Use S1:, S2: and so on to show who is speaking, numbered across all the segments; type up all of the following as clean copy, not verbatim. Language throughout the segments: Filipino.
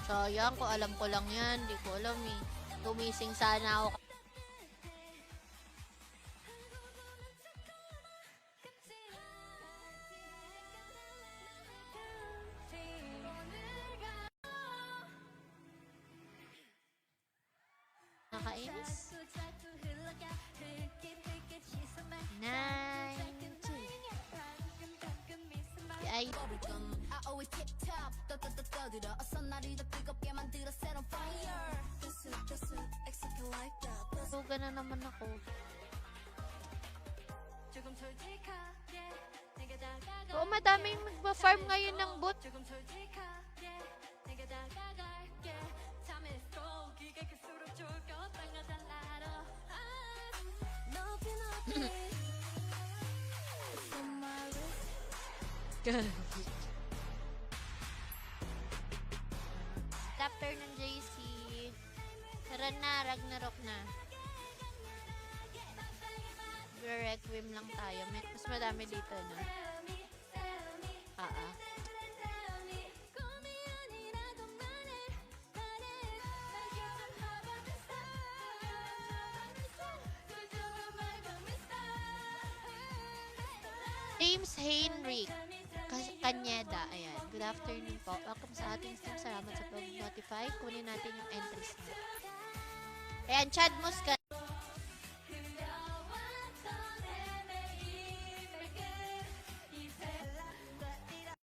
S1: Sayang ko, alam ko lang yan. Di ko alam eh. Gumising sana ako. Nakainis. 9, 2. Ay. Suga na naman ako. Oo, madaming magpa-farm ngayon ng bot. Chapter ng JC. Tara na, Ragnarok na. Requiem lang tayo. Mas madami dito, no? James Heinrich Kanyeda. Ayan. Good afternoon po. Welcome sa ating stream. Salamat sa pag-notify. Kunin natin yung entries niya. Ayan, Chad Muscat.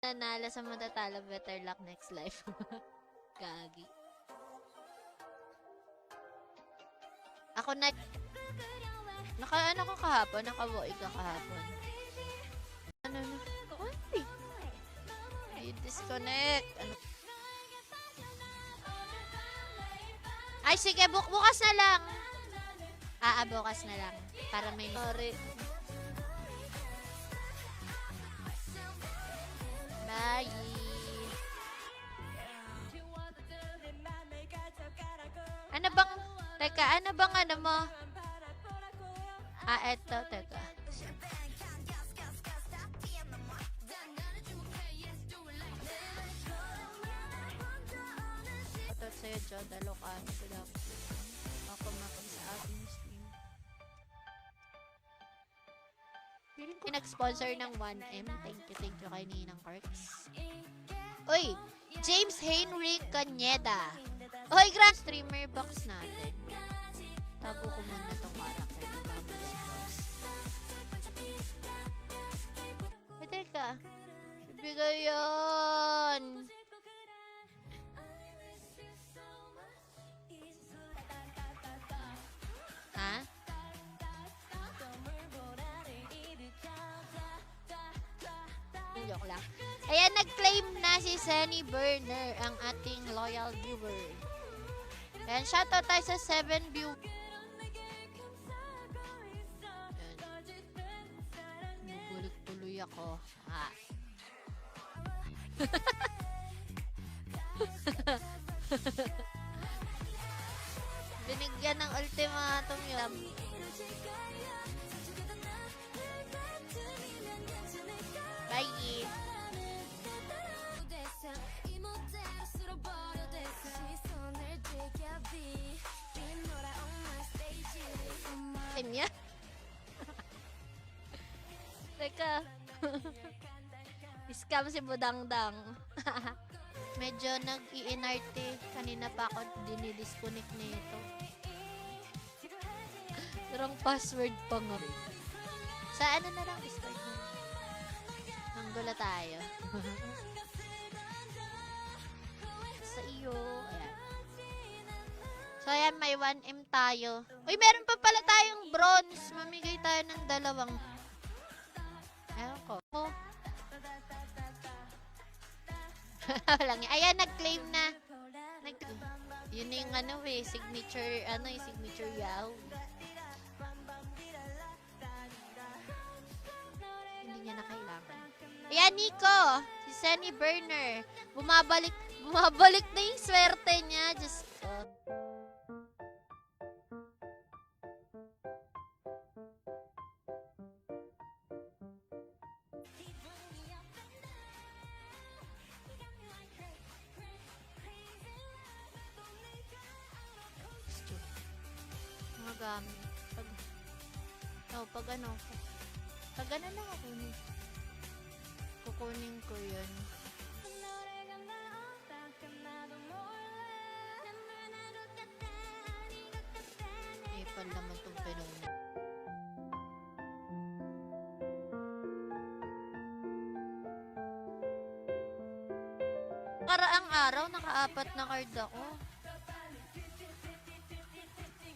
S1: Nanala sa matatalo. Better luck next life. Gagi. Ako na... Naka-ano ko kahapon? Naka-void ka kahapon. Ano na? Ay! Disconnect. Ano? Ay, sige. Bukas na lang. Bukas na lang. Para may... Sorry. Bye. Ano bang... Teka, ano bang ano mo? Eto. Teka. Ito sa'yo, Joda Locano. Good afternoon. Ako makon sa ating stream. Pinag-sponsor ng 1M. Thank you kay Ninang Perks. Uy! James Heinrich Kanyeda. Uy, grand streamer box natin. Tago ko muna itong character. Teka. Bibigay yun. Ha? Joke lang. Ayan, nag-claim na si Sunny Burner, ang ating loyal viewer. Ayan, shoutout tayo sa 7 view. Nagulit tuloy ako. Binigyan ng ultimatum yung bye. Kanya? Teka. Scam si Budangdang. Medyo nag-i-inarte. Kanina pa ako dinidisconnect nito. Wrong password pa nga. Sa ano na lang Discord mo? Nanggula tayo. Sa iyo. Ayan. So, ayan, may 1M tayo. Uy, meron pa pala tayong bronze. Mamigay tayo ng 2. Ewan ko. Walang yan. Ayan, nag-claim na. Yun yung signature, yung signature Yahoo. Hindi niya na kailangan. Ayan, Nico. Si Sunny Burner. Bumabalik na yung swerte niya. Just gamit. Pag ano lang ako. Kukunin ko yun. Ipal naman itong pinuna. Karaang araw, naka-4 na card ako.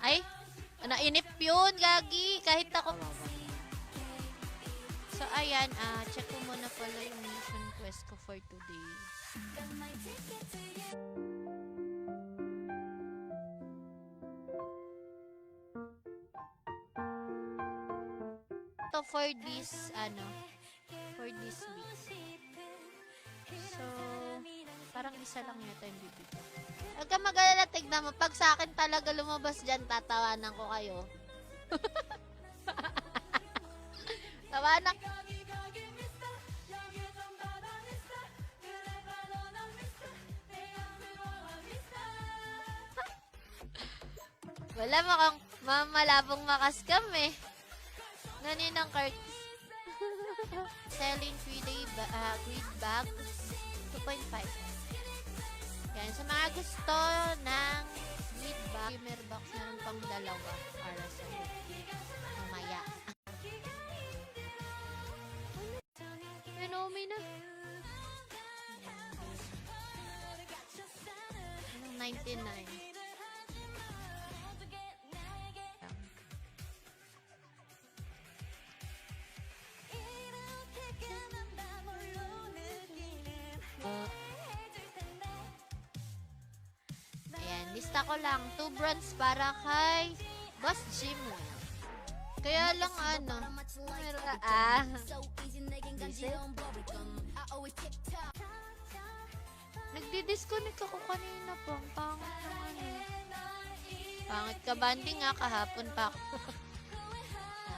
S1: Ay, nainip yun, gagi. Kahit ako. So, ayan, check ko muna pala yung mission quest ko for today. So, for this week. So, parang isa lang yata yung bibigyan. Huwag ka mag-alala, tignan mo. Pag sa akin talaga lumabas dyan, tatawanan ko kayo. Tawanan. Wala mo kang mamalabong makaskam eh. Naninang cards. Selling 3-day grid bag 2.5. Yan. Sa mga gusto ng grid bag, gamer box na pang dalawa para sa mamaya. Renomi na. Anong 99? Ayan, lista ko lang. 2 bronze para kay Boss Jim. Kaya lang nagdi-disconnect ako kanina po. Pangit naman Pangit ka banding nga kahapon pa ako.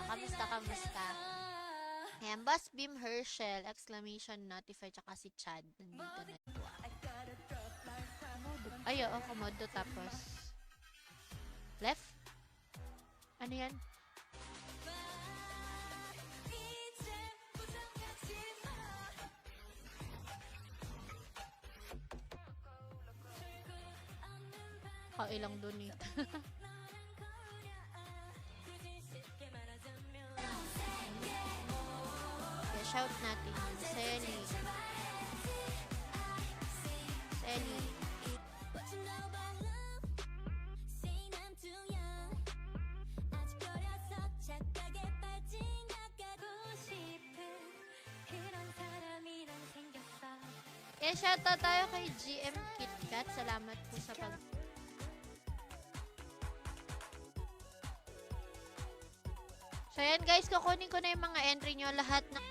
S1: Kamusta? Ayan, Boss Beam Herschel, exclamation notify, tsaka si Chad. Nandito na. Ay, oo, komodo tapos. Left? Ano yan? Ilang donate. Shout natin yung Selly. Shoutout tayo kay GM KitKat. Salamat po sa pag... So, yan guys, kukunin ko na yung mga entry nyo. Lahat na...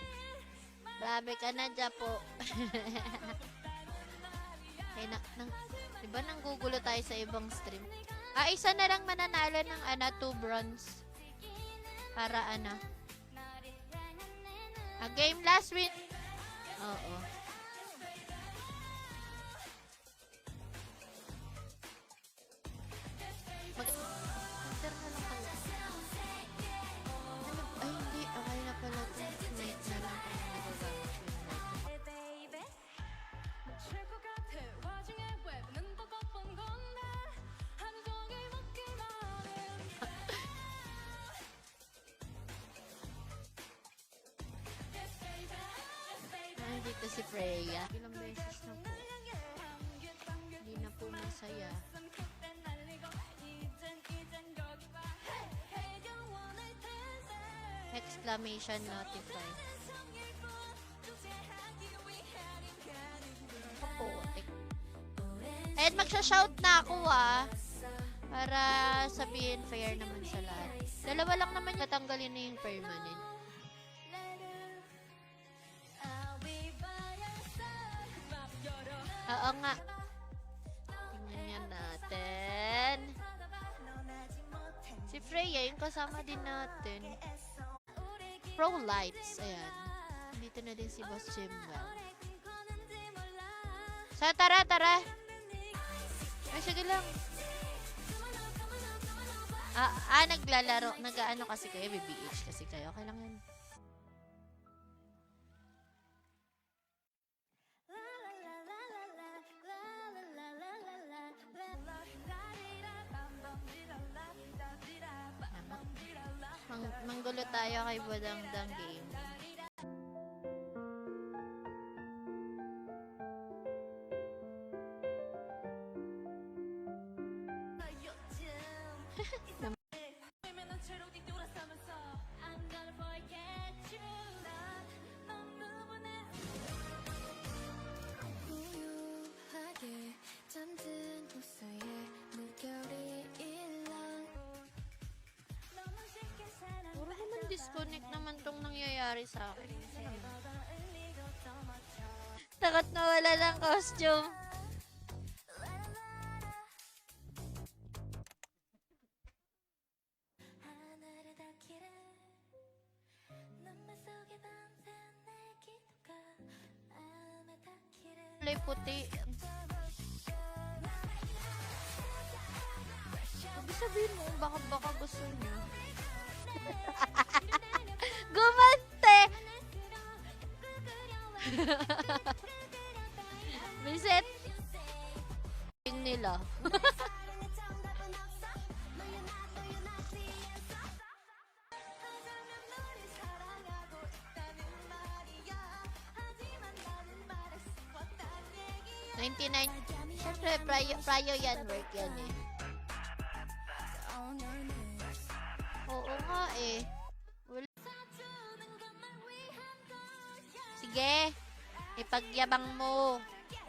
S1: Grabe ka na dyan po. Okay, diba nanggugulo tayo sa ibang stream? Isa na lang mananalo ng 2 bronze. Para game last win. Oo. Enter na lang kayo. Ay, hindi. Okay na pala ito. Night na lang. Dito si Freya. Ilang beses na po. Hindi na po masaya. Exclamation notify. Kapotik. Ayan, magsha-shout na ako para sabihin fair naman sa lahat. Dalawa lang naman natanggalin na yung permanent. Oo nga. Tingnan natin. Si Freya, yung kasama din natin. Pro Lights. Ayan. Dito na din si Boss Jimwell. So, tara. Ay, sige lang. Naglalaro. Nag-ano kasi kayo, BBH kasi kayo. Okay lang yan. Manggulo tayo kay Badangdang Game. Puro naman disconnect naman tong nangyayari sa akin. Takot na wala ng costume. Kulay puti. Sabi sabihin mo, baka gusto niya. Gumante! Biset! Nila. $99. Siyempre, prayo yan. Work yan eh. Oo nga eh. Sige. Ipagyabang mo.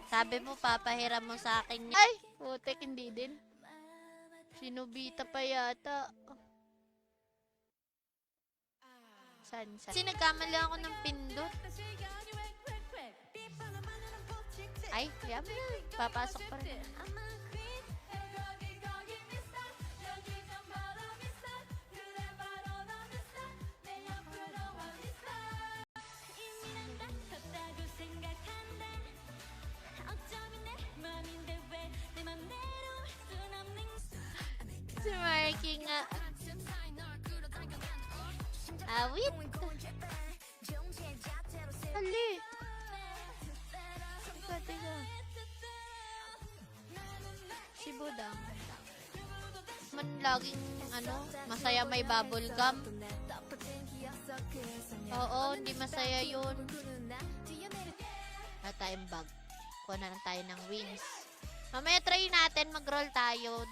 S1: Sabi mo, papahiram mo sa akin. Ay! Putek, hindi din. Sinubita pa yata. San? Kasi nagkamali ako ng pindot. Ay, kaya mo na. Papasok pa rin. Si Marky nga. Awit. Ali. Tiga. Si Budang. Man laging masaya may bubble gum. Oo, hindi masaya yun. Wala tayong bag. Kuha na lang tayo ng wings. Mamaya try natin, mag-roll tayo.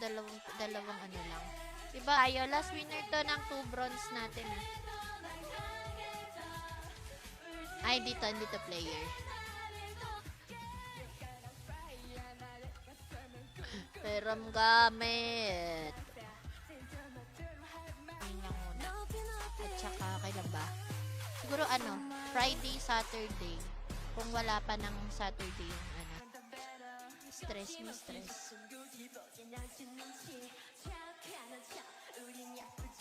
S1: Dalawang ano lang. Diba tayo? Last winner to ng 2 bronze natin. Ay, dito player. Peram gamit. Ayun lang muna. At saka, kailan ba? Siguro Friday, Saturday. Kung wala pa ng Saturday yung stress.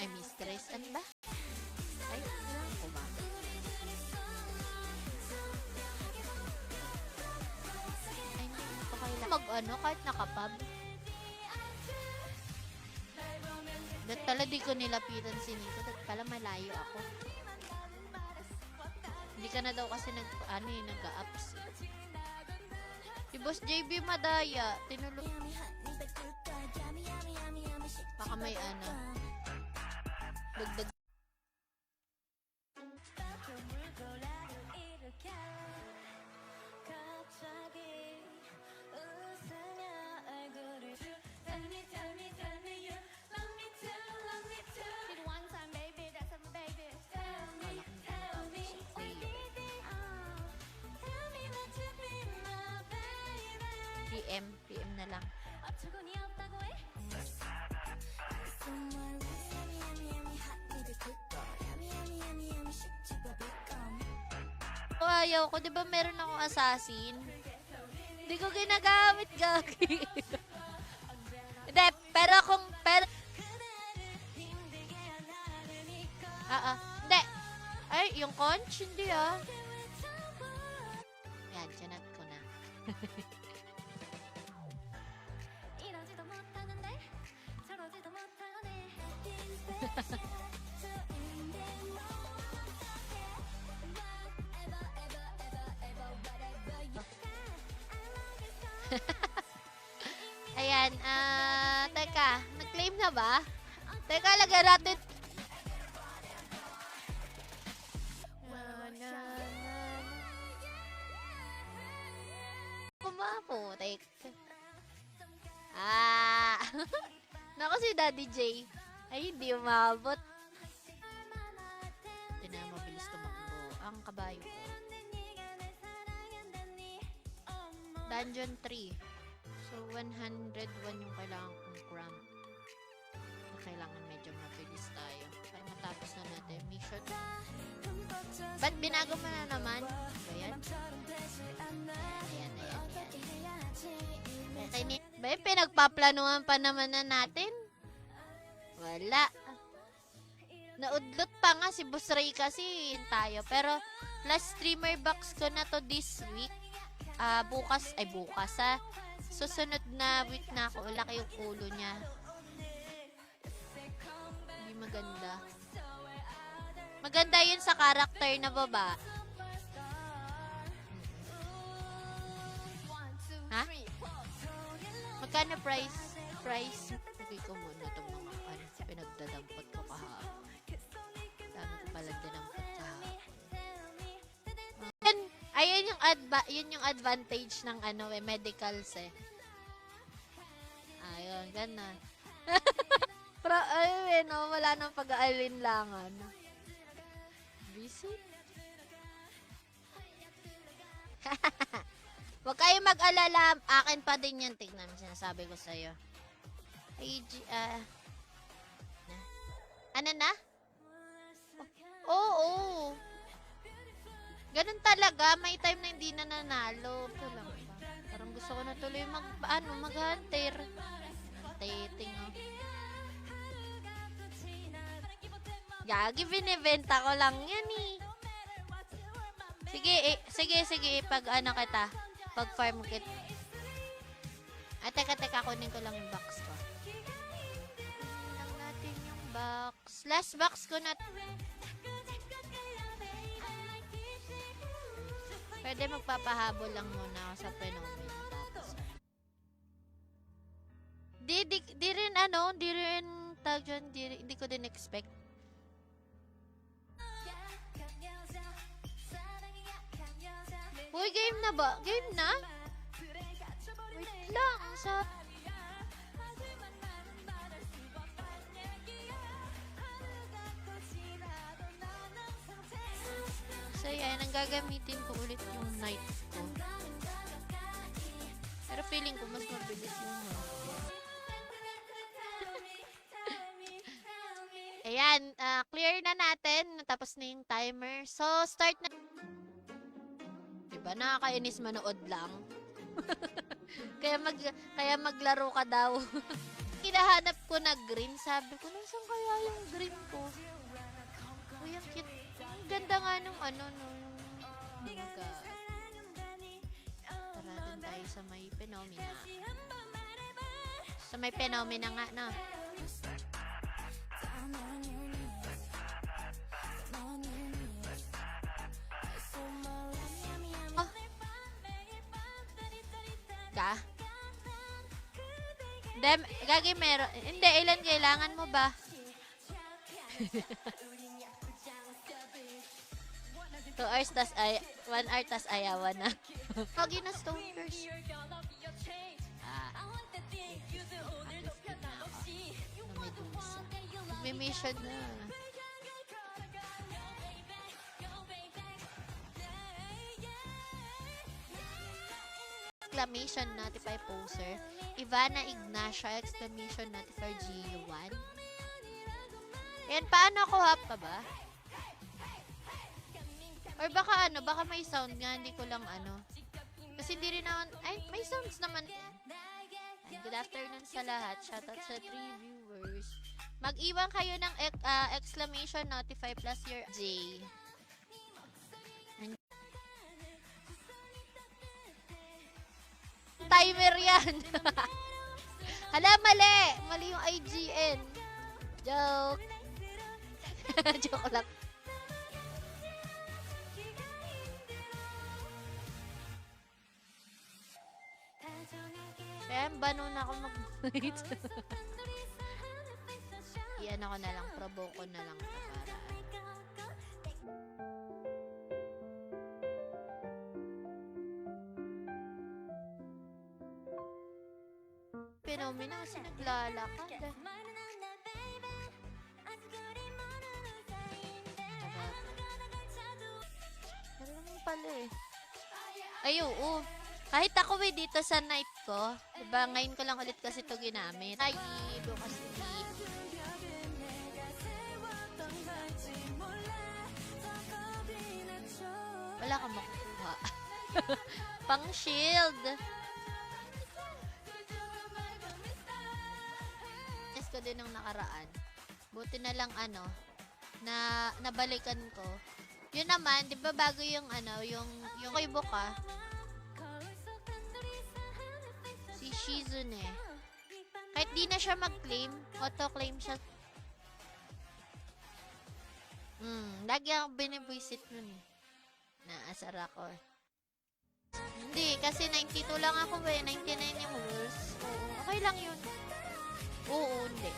S1: Ay, mistress. Ano ba? Ay, alam ko ba? Ay, hindi ko kailangan. Kahit nakapab. Ba't pala di ko nilapitan si Nico? Ba't pala malayo ako? Hindi ka na daw kasi nag-a-ups. Si Boss JB madaya. Tinulog. Baka may dagdag. PM na lang. Ayaw ko, di ba meron akong assassin? Hindi ko ginagamit, gagi. Hindi, pero hindi. Ay, yung conch, hindi Yan, chinat ko na. Ayan, teka, nag-claim na ba? Teka, lagyan natin. Kumaputik. Naku si Daddy J. Ay, hindi umabot. Hindi na mabilis tumakbo. Ang kabayo ko. Dungeon 3. So, 101 yung kailangan kong cram. Kailangan medyo mabilis tayo. Para matapos na natin. Mission. Ba't binago mo na naman? Ayan. Ayan. Ba, pinagpaplanuhan pa naman na natin. Wala. Naudlot pa nga si Boss Ray kasi yun tayo. Pero, last streamer box ko na to this week. Bukas ha. Susunod na week na ako. Laki yung ulo niya. Hindi maganda. Maganda yun sa character na baba. Ha? Magkano price? Lagay ko muna itong mga pinagdadampot ko kahapon. Dami ko palang dinampot kahapon. Ayun yung advantage ng medicals eh. Ayun, ganun. Wala nang pag-aalinlangan. Busy? Huwag kayong mag-alala. Akin pa din yan. Tignan, sinasabi ko sa'yo. Ano na? Oo. Ganun talaga. May time na hindi na nanalo. Ito lang ba? Parang gusto ko na tuloy mag-hunter. Dating, oh. Gagi, binibenta ko lang yan, eh. Sige, pag kita. Pag farm kit. Teka, kunin ko lang yung box ko. Kunin lang natin yung box. Last box ko na. Pwede magpapahabol lang muna ako sa phenomenon. Tapos. Hindi ko din expect. Uy, game na ba? Game na? Wait lang. So, yan. Ang gagamitin ko ulit yung knight ko. Pero feeling ko mas mabilis yung Ayan. Clear na natin. Tapos na yung timer. So, start na. Diba? Nakakainis manood lang. kaya maglaro ka daw. Kinahanap ko na green. Sabi ko, nasan kaya yung green ko? Uy, ang cute. Ang ganda nga nung Tara dun tayo sa may phenomena. Sa may phenomena nga, no? Gagi, meron. Hindi, ilan kailangan mo ba? 2 hours tas 1 hour tas ayawan na. Pagi na stoners. May mission na. Exclamation notify poser. Ivana Ignacia, exclamation notify G1. Yan, paano ako hap pa ba? Or baka baka may sound nga, hindi ko lang Kasi hindi rin naman, may sounds naman. And good afternoon sa lahat. Shoutout sa 3 viewers. Mag-iwan kayo ng exclamation notify plus your J. Timer yan. Hala, mali yung IGN. Joke. Joke lang. Kaya bano na ako mag-wait. Iyan ako na lang, provoke ko na lang ito para Phenomena kasi naglalakad. Ano naman pala eh. Ay, oo. Kahit ako dito sa night ko, diba ngayon ko lang ulit kasi ito ginamit. Ay, bukas sleep. Wala kang makukuha. Pang shield. Ko din ng nakaraan. Buti na lang na nabalikan ko. Yun naman, 'di ba bago yung yung kay Boka. Si Shizune. Kahit di na siya mag-claim, auto-claim siya. Lagi akong binibwisit nun eh. Naasar ako. Hindi, kasi 92 lang ako 99 yung rules. Oo, okay lang yun. Oo, hindi.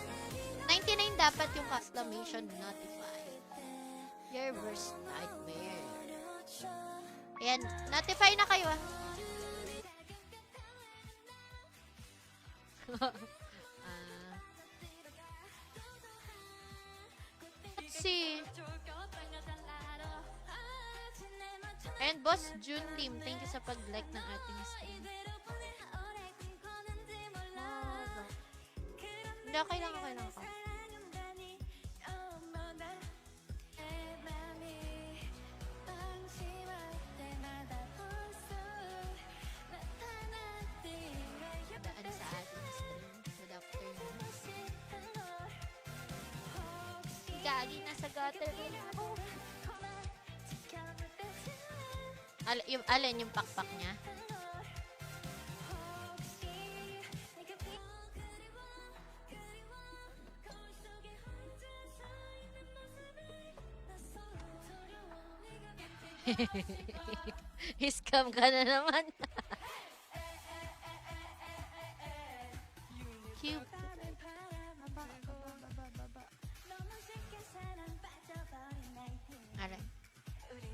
S1: 99 dapat yung customation notify. Your worst nightmare. Ayan, notify na kayo Let's see. And Boss June Lim, thank you sa pag-like ng ating stream. Hindi, okay lang ka. Daan sa ating stream. Good afternoon. Gagi, nasa gutter rin ako. Alin yung pakpak niya? Scam ka na naman. Cute.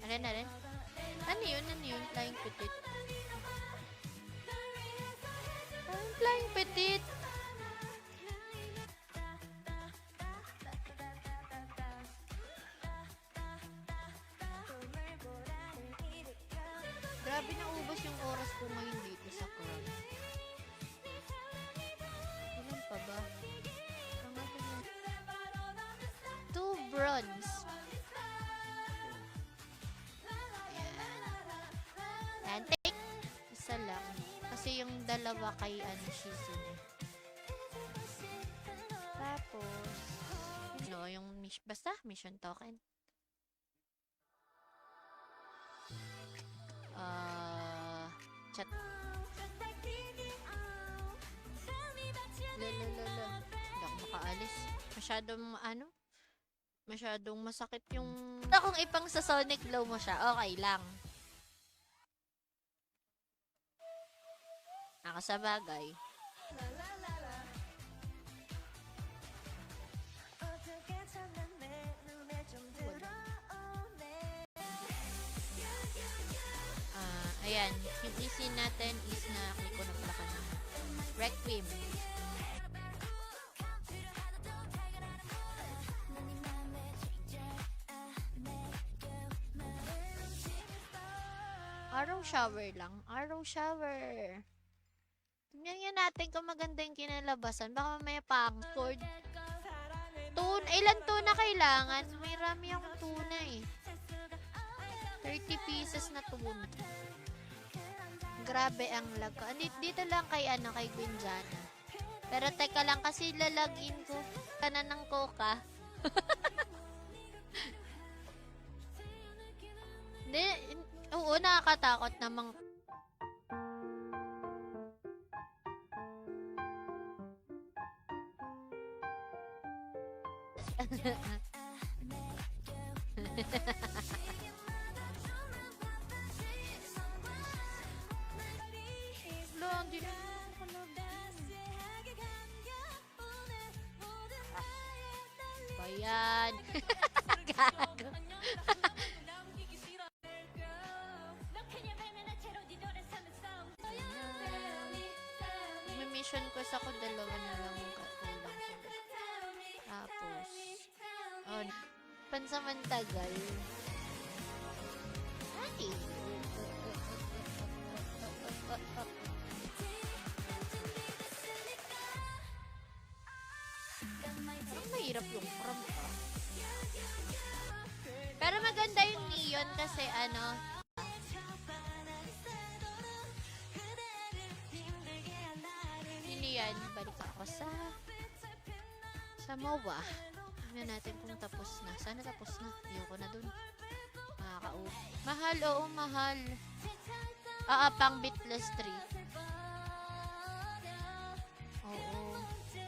S1: Alin. Ano yun? Flying petit. Flying petit. Grabe na ubos yung oras ko ngayon dito sa club. Ilan pa ba? 2 bronze. Ayan. Take isa lang. Kasi yung dalawa kay Shizune. Tapos, yung basta mission token. Chat. Lalalala. Hindi ako makaalis. Masyadong masakit yung... Kung ipang sa Sonic Glow mo siya, okay lang. Nakasabagay. Ayan, yung easy natin is na click ko na pala ka na. Requiem. Arrow shower lang. Arrow shower. Tingnan natin kung maganda yung kinalabasan. Baka mamaya pang-cord. Ilan tuna kailangan? May rami akong tuna eh. 30 pieces na tuna. Grabe ang lag ko. Dito lang kay Gwinjana. Pero teka lang kasi lalagin ko. Kana ng coca. Hindi. Oo, nakakatakot namang. Wala, hindi na pala. Ba yan? Gago. May mission quest ako, dalawa na lang yung kulang ko. Tapos, oh, pansamantagal. Ay! Parang mahirap yung prom ka. Pero maganda yung neon kasi ano, hindi yan. Balik ako sa MOA. Tingnan natin kung tapos na. Sana tapos na. Ayoko na dun. Makaka-uwi. Mahal, oo, mahal. Pang Bitless 3. Oo.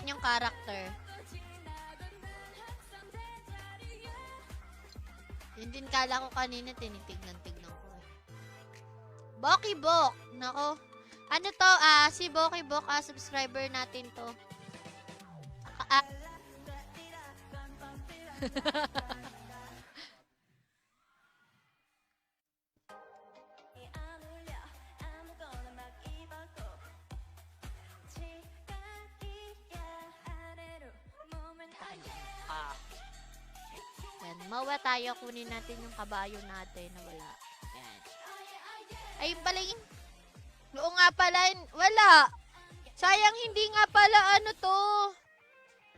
S1: Yung character. Yun din kala ko kanina, tinitignan-tignan ko eh. Boki Bok! Nako. Ano to? Si Boki Bok, subscriber natin to. Yan, mawa tayo, kunin natin yung kabayo natin na wala. Yan. Ayun pala yun. Oo nga pala, wala. Sayang, hindi nga pala ano to.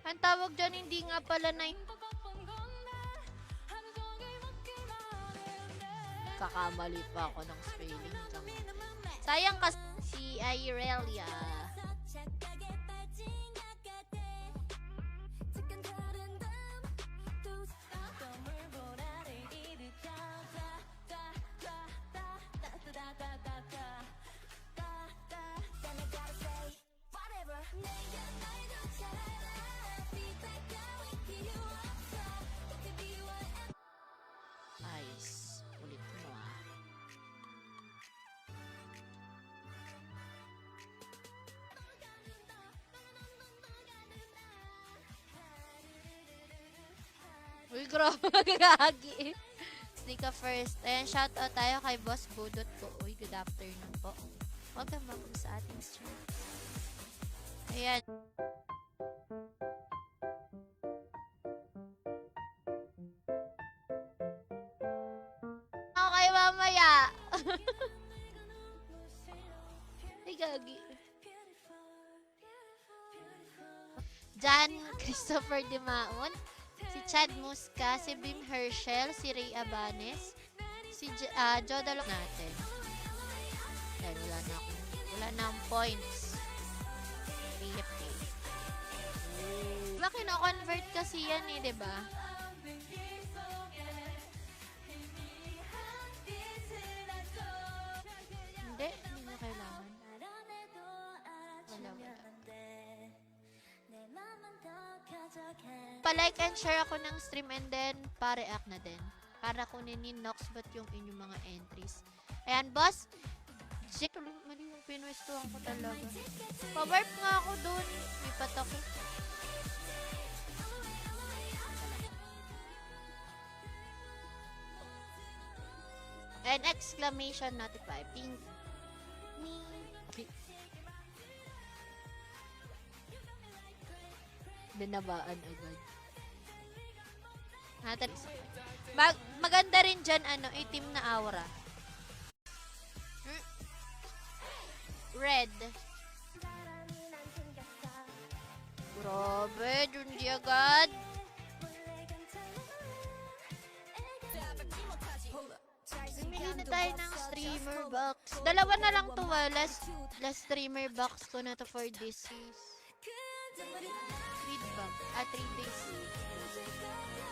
S1: Ang tawag dyan, hindi nga pala na kakamali pa ako ng spelling. Sayang kasi si Irelia. Nice. Ulit mo ah. Uy, grabe, magagagi. Sneak first. Ayan, shoutout tayo kay Boss Budot ko. Uy, good afternoon po. Welcome back sa ating stream. Ayan. Okay, mamaya. Ay, gagi. Jan Christopher Dimaon, si Chad Musca, si Bim Herschel, si Ray Abanes, si Jodalok natin. Dahil wala na ang points. AFK. Diba kino-convert kasi yan eh, diba? Hindi na kailangan. Wala. Pa-like and share ako ng stream and then pa-react na din. Para kunin ni Noxbot yung inyong mga entries. Ayan, boss. Mali yung pinwestuhan ko talaga. Pa-warp nga ako dun. Lipat ako. And exclamation notify. Ping. Binabaan agad. Maganda rin dyan, itim na aura. Red. Grabe, hindi agad. Bumili na tayo ng streamer box. Dalawa na lang to, last streamer box ko na to for this. 3 days.